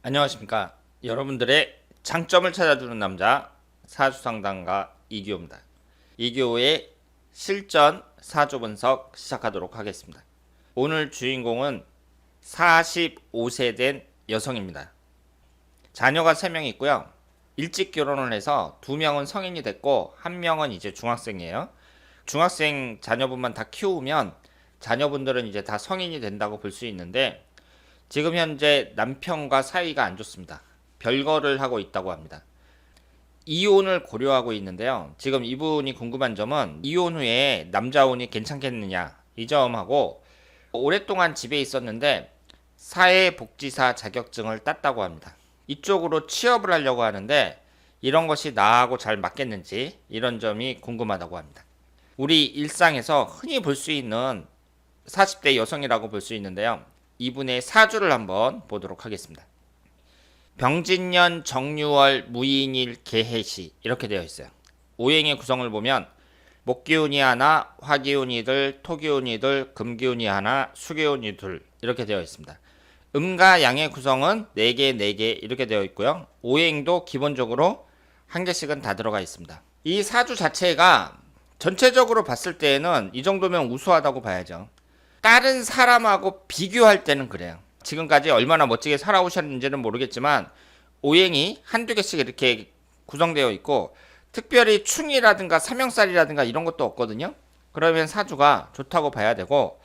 안녕하십니까. 여러분들의 장점을 찾아주는 남자 사주상담가 이규호입니다. 이규호의 실전 사주 분석 시작하도록 하겠습니다. 오늘 주인공은 45세 된 여성입니다. 자녀가 3명 있고요. 일찍 결혼을 해서 2명은 성인이 됐고 1명은 이제 중학생이에요. 중학생 자녀분만 다 키우면 자녀분들은 이제 다 성인이 된다고 볼 수 있는데 지금 현재 남편과 사이가 안 좋습니다. 별거를 하고 있다고 합니다. 이혼을 고려하고 있는데요. 지금 이분이 궁금한 점은 이혼 후에 남자혼이 괜찮겠느냐 이 점하고 오랫동안 집에 있었는데 사회복지사 자격증을 땄다고 합니다. 이쪽으로 취업을 하려고 하는데 이런 것이 나하고 잘 맞겠는지 이런 점이 궁금하다고 합니다. 우리 일상에서 흔히 볼 수 있는 40대 여성이라고 볼 수 있는데요. 이분의 사주를 한번 보도록 하겠습니다. 병진년 정유월 무인일 개해시 이렇게 되어 있어요. 오행의 구성을 보면 목기운이 하나, 화기운이 둘, 토기운이 둘, 금기운이 하나, 수기운이 둘 이렇게 되어 있습니다. 음과 양의 구성은 4개, 4개 이렇게 되어 있고요. 오행도 기본적으로 한 개씩은 다 들어가 있습니다. 이 사주 자체가 전체적으로 봤을 때에는 이 정도면 우수하다고 봐야죠. 다른 사람하고 비교할 때는 그래요. 지금까지 얼마나 멋지게 살아오셨는지는 모르겠지만 오행이 한두 개씩 이렇게 구성되어 있고 특별히 충이라든가 삼형살이라든가 이런 것도 없거든요. 그러면 사주가 좋다고 봐야 되고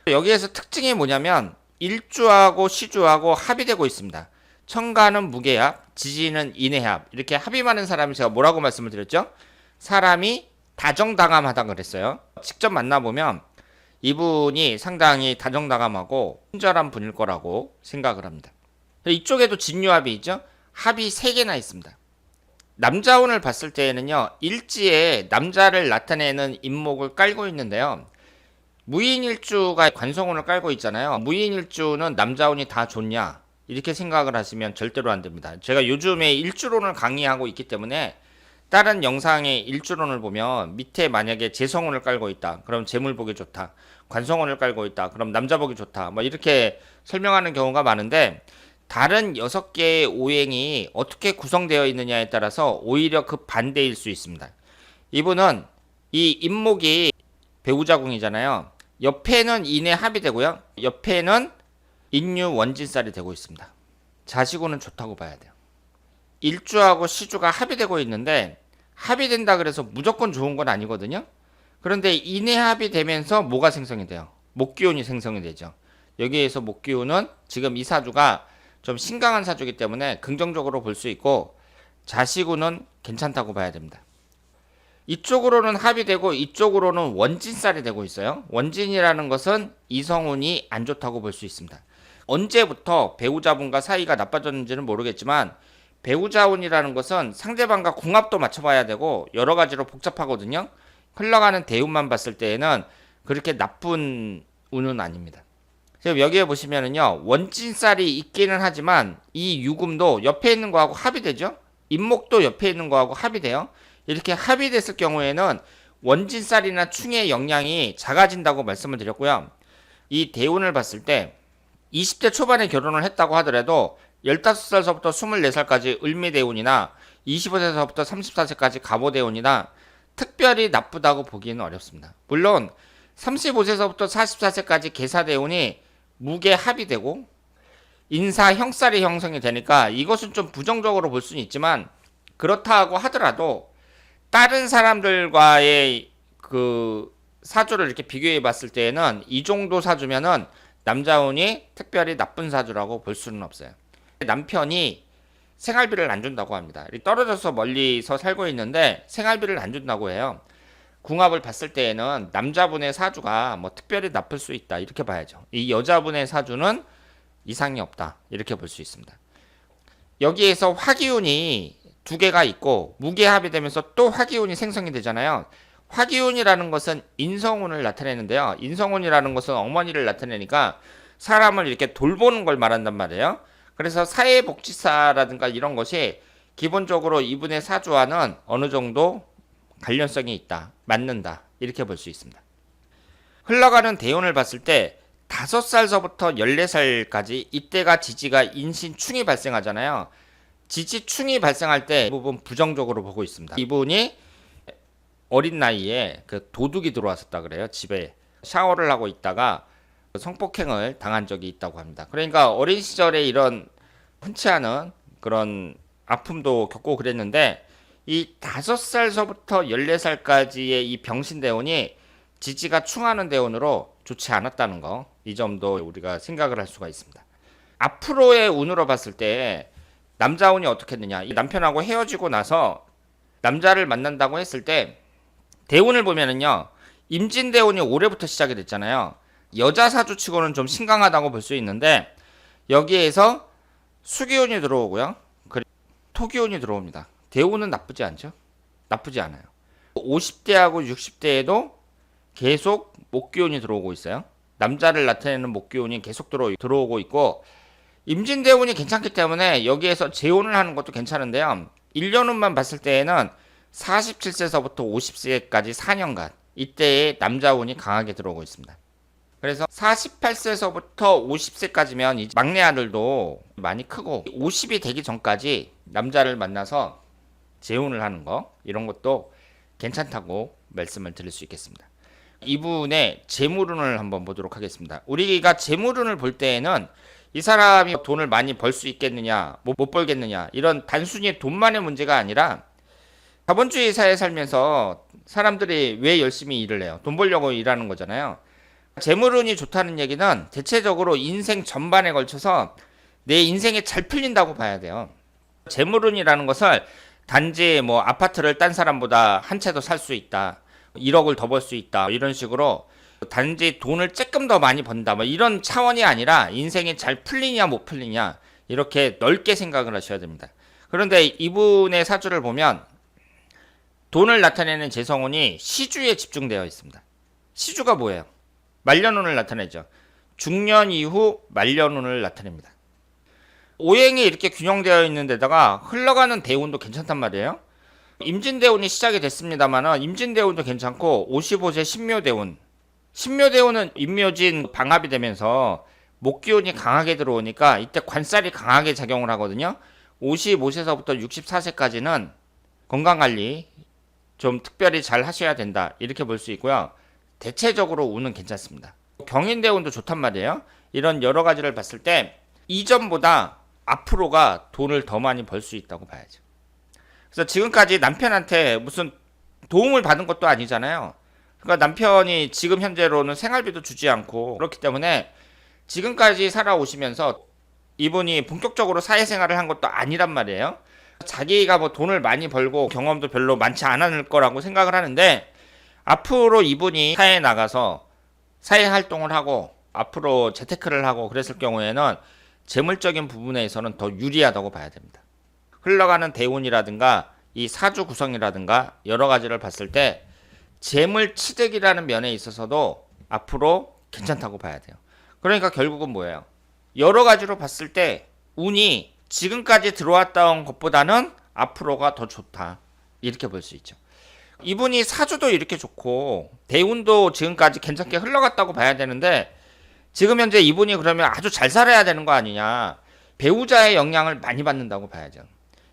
여기에서 특징이 뭐냐면 일주하고 시주하고 합이 되고 있습니다. 천간은 무게합, 지지는 인해합 이렇게 합이 많은 사람이 제가 뭐라고 말씀을 드렸죠? 사람이 다정다감하다 그랬어요. 직접 만나보면 이분이 상당히 다정다감하고 친절한 분일 거라고 생각을 합니다. 이쪽에도 진유합이 있죠. 합이 3개나 있습니다. 남자운을 봤을 때에는요. 일지에 남자를 나타내는 인목을 깔고 있는데요. 무인일주가 관성운을 깔고 있잖아요. 무인일주는 남자운이 다 좋냐 이렇게 생각을 하시면 절대로 안 됩니다. 제가 요즘에 일주론을 강의하고 있기 때문에 다른 영상의 일주론을 보면 밑에 만약에 재성운을 깔고 있다. 그럼 재물 보기 좋다. 관성운을 깔고 있다. 그럼 남자 보기 좋다. 뭐 이렇게 설명하는 경우가 많은데 다른 6개의 오행이 어떻게 구성되어 있느냐에 따라서 오히려 그 반대일 수 있습니다. 이분은 이 인목이 배우자궁이잖아요. 옆에는 인의 합이 되고요. 옆에는 인유 원진살이 되고 있습니다. 자식운은 좋다고 봐야 돼요. 일주하고 시주가 합이 되고 있는데 합이 된다 그래서 무조건 좋은 건 아니거든요. 그런데 인해합이 되면서 뭐가 생성이 돼요? 목기운이 생성이 되죠. 여기에서 목기운은 지금 이 사주가 좀 신강한 사주이기 때문에 긍정적으로 볼 수 있고 자식운은 괜찮다고 봐야 됩니다. 이쪽으로는 합이 되고 이쪽으로는 원진살이 되고 있어요. 원진이라는 것은 이성운이 안 좋다고 볼 수 있습니다. 언제부터 배우자분과 사이가 나빠졌는지는 모르겠지만 배우자운이라는 것은 상대방과 궁합도 맞춰봐야 되고 여러 가지로 복잡하거든요. 흘러가는 대운만 봤을 때에는 그렇게 나쁜 운은 아닙니다. 지금 여기에 보시면은요. 원진살이 있기는 하지만 이 유금도 옆에 있는 거하고 합이 되죠. 인목도 옆에 있는 거하고 합이 돼요. 이렇게 합이 됐을 경우에는 원진살이나 충의 영향이 작아진다고 말씀을 드렸고요. 이 대운을 봤을 때 20대 초반에 결혼을 했다고 하더라도 15살서부터 24살까지 을미대운이나 25세서부터 34세까지 갑오대운이나 특별히 나쁘다고 보기는 어렵습니다. 물론 35세서부터 44세까지 계사대운이 무게합이 되고 인사 형살이 형성이 되니까 이것은 좀 부정적으로 볼 수는 있지만 그렇다고 하더라도 다른 사람들과의 그 사주를 이렇게 비교해 봤을 때에는 이 정도 사주면은 남자운이 특별히 나쁜 사주라고 볼 수는 없어요. 남편이 생활비를 안 준다고 합니다. 떨어져서 멀리서 살고 있는데 생활비를 안 준다고 해요. 궁합을 봤을 때에는 남자분의 사주가 뭐 특별히 나쁠 수 있다 이렇게 봐야죠. 이 여자분의 사주는 이상이 없다 이렇게 볼 수 있습니다. 여기에서 화기운이 2개가 있고 무게합이 되면서 또 화기운이 생성이 되잖아요. 화기운이라는 것은 인성운을 나타내는데요. 인성운이라는 것은 어머니를 나타내니까 사람을 이렇게 돌보는 걸 말한단 말이에요. 그래서 사회복지사라든가 이런 것이 기본적으로 이분의 사주와는 어느 정도 관련성이 있다, 맞는다 이렇게 볼 수 있습니다. 흘러가는 대운을 봤을 때 5살서부터 14살까지 이때가 지지가 인신충이 발생하잖아요. 지지충이 발생할 때 이 부분 부정적으로 보고 있습니다. 이분이 어린 나이에 그 도둑이 들어왔었다 그래요. 집에 샤워를 하고 있다가 성폭행을 당한 적이 있다고 합니다. 그러니까 어린 시절에 이런 흔치 않은 그런 아픔도 겪고 그랬는데 이 5살서부터 14살까지의 이 병신대운이 지지가 충하는 대운으로 좋지 않았다는 거, 이 점도 우리가 생각을 할 수가 있습니다. 앞으로의 운으로 봤을 때 남자운이 어떻겠느냐, 이 남편하고 헤어지고 나서 남자를 만난다고 했을 때 대운을 보면은요, 임진대운이 올해부터 시작이 됐잖아요. 여자 사주치고는 좀 신강하다고 볼 수 있는데 여기에서 수기운이 들어오고요, 그리고 토기운이 들어옵니다. 대운은 나쁘지 않죠? 나쁘지 않아요. 50대하고 60대에도 계속 목기운이 들어오고 있어요. 남자를 나타내는 목기운이 계속 들어오고 있고, 임진대운이 괜찮기 때문에 여기에서 재혼을 하는 것도 괜찮은데요. 1년운만 봤을 때에는 47세서부터 50세까지 4년간 이때에 남자운이 강하게 들어오고 있습니다. 그래서 48세서부터 50세까지면 이제 막내 아들도 많이 크고 50이 되기 전까지 남자를 만나서 재혼을 하는 거, 이런 것도 괜찮다고 말씀을 드릴 수 있겠습니다. 이분의 재물운을 한번 보도록 하겠습니다. 우리가 재물운을 볼 때에는 이 사람이 돈을 많이 벌 수 있겠느냐, 못 벌겠느냐, 이런 단순히 돈만의 문제가 아니라 자본주의 사회에 살면서 사람들이 왜 열심히 일을 해요? 돈 벌려고 일하는 거잖아요. 재물운이 좋다는 얘기는 대체적으로 인생 전반에 걸쳐서 내 인생이 잘 풀린다고 봐야 돼요. 재물운이라는 것을 단지 뭐 아파트를 딴 사람보다 한 채 더 살 수 있다, 1억을 더 벌 수 있다, 이런 식으로 단지 돈을 조금 더 많이 번다, 뭐 이런 차원이 아니라 인생이 잘 풀리냐 못 풀리냐, 이렇게 넓게 생각을 하셔야 됩니다. 그런데 이분의 사주를 보면 돈을 나타내는 재성운이 시주에 집중되어 있습니다. 시주가 뭐예요? 말년운을 나타내죠. 중년 이후 말년운을 나타냅니다. 오행이 이렇게 균형되어 있는 데다가 흘러가는 대운도 괜찮단 말이에요. 임진대운이 시작이 됐습니다만 임진대운도 괜찮고 55세 신묘대운, 신묘대운은 임묘진 방합이 되면서 목기운이 강하게 들어오니까 이때 관살이 강하게 작용을 하거든요. 55세서부터 64세까지는 건강관리 좀 특별히 잘 하셔야 된다, 이렇게 볼 수 있고요. 대체적으로 운은 괜찮습니다. 경인대운도 좋단 말이에요. 이런 여러 가지를 봤을 때 이전보다 앞으로가 돈을 더 많이 벌 수 있다고 봐야죠. 그래서 지금까지 남편한테 무슨 도움을 받은 것도 아니잖아요. 그러니까 남편이 지금 현재로는 생활비도 주지 않고, 그렇기 때문에 지금까지 살아오시면서 이분이 본격적으로 사회생활을 한 것도 아니란 말이에요. 자기가 뭐 돈을 많이 벌고 경험도 별로 많지 않을 거라고 생각을 하는데, 앞으로 이분이 사회에 나가서 사회활동을 하고 앞으로 재테크를 하고 그랬을 경우에는 재물적인 부분에서는 더 유리하다고 봐야 됩니다. 흘러가는 대운이라든가 이 사주 구성이라든가 여러 가지를 봤을 때 재물 취득이라는 면에 있어서도 앞으로 괜찮다고 봐야 돼요. 그러니까 결국은 뭐예요? 여러 가지로 봤을 때 운이 지금까지 들어왔던 것보다는 앞으로가 더 좋다, 이렇게 볼 수 있죠. 이분이 사주도 이렇게 좋고 대운도 지금까지 괜찮게 흘러갔다고 봐야 되는데, 지금 현재 이분이 그러면 아주 잘 살아야 되는 거 아니냐, 배우자의 영향을 많이 받는다고 봐야죠.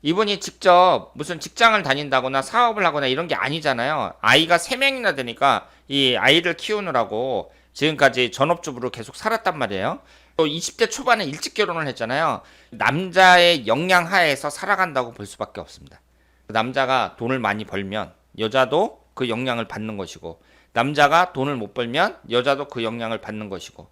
이분이 직접 무슨 직장을 다닌다거나 사업을 하거나 이런 게 아니잖아요. 아이가 3명이나 되니까 이 아이를 키우느라고 지금까지 전업주부로 계속 살았단 말이에요. 또 20대 초반에 일찍 결혼을 했잖아요. 남자의 영향 하에서 살아간다고 볼 수밖에 없습니다. 남자가 돈을 많이 벌면 여자도 그 영향을 받는 것이고, 남자가 돈을 못 벌면 여자도 그 영향을 받는 것이고,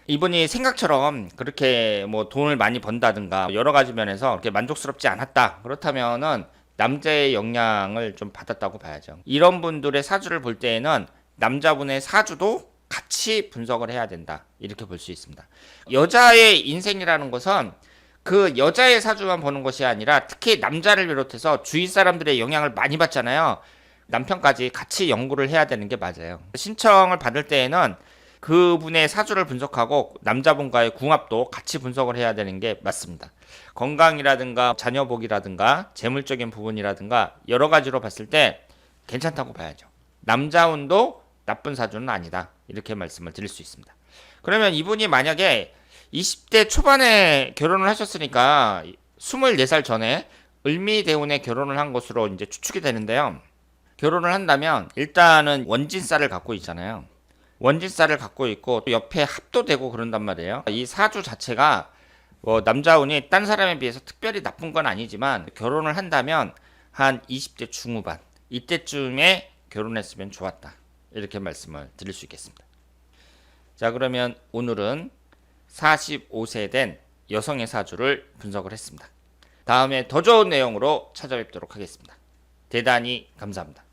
이분이 생각처럼 그렇게 뭐 돈을 많이 번다든가 여러 가지 면에서 그렇게 만족스럽지 않았다, 그렇다면은 남자의 영향을 좀 받았다고 봐야죠. 이런 분들의 사주를 볼 때에는 남자분의 사주도 같이 분석을 해야 된다, 이렇게 볼 수 있습니다. 여자의 인생이라는 것은 그 여자의 사주만 보는 것이 아니라 특히 남자를 비롯해서 주위 사람들의 영향을 많이 받잖아요. 남편까지 같이 연구를 해야 되는 게 맞아요. 신청을 받을 때에는 그분의 사주를 분석하고 남자분과의 궁합도 같이 분석을 해야 되는 게 맞습니다. 건강이라든가 자녀복이라든가 재물적인 부분이라든가 여러 가지로 봤을 때 괜찮다고 봐야죠. 남자운도 나쁜 사주는 아니다, 이렇게 말씀을 드릴 수 있습니다. 그러면 이분이 만약에 20대 초반에 결혼을 하셨으니까 24살 전에 을미대운에 결혼을 한 것으로 이제 추측이 되는데요. 결혼을 한다면 일단은 원진살을 갖고 있잖아요. 원진살을 갖고 있고 또 옆에 합도 되고 그런단 말이에요. 이 사주 자체가 뭐 남자운이 딴 사람에 비해서 특별히 나쁜 건 아니지만 결혼을 한다면 한 20대 중후반 이때쯤에 결혼했으면 좋았다. 이렇게 말씀을 드릴 수 있겠습니다. 자, 그러면 오늘은 45세 된 여성의 사주를 분석을 했습니다. 다음에 더 좋은 내용으로 찾아뵙도록 하겠습니다. 대단히 감사합니다.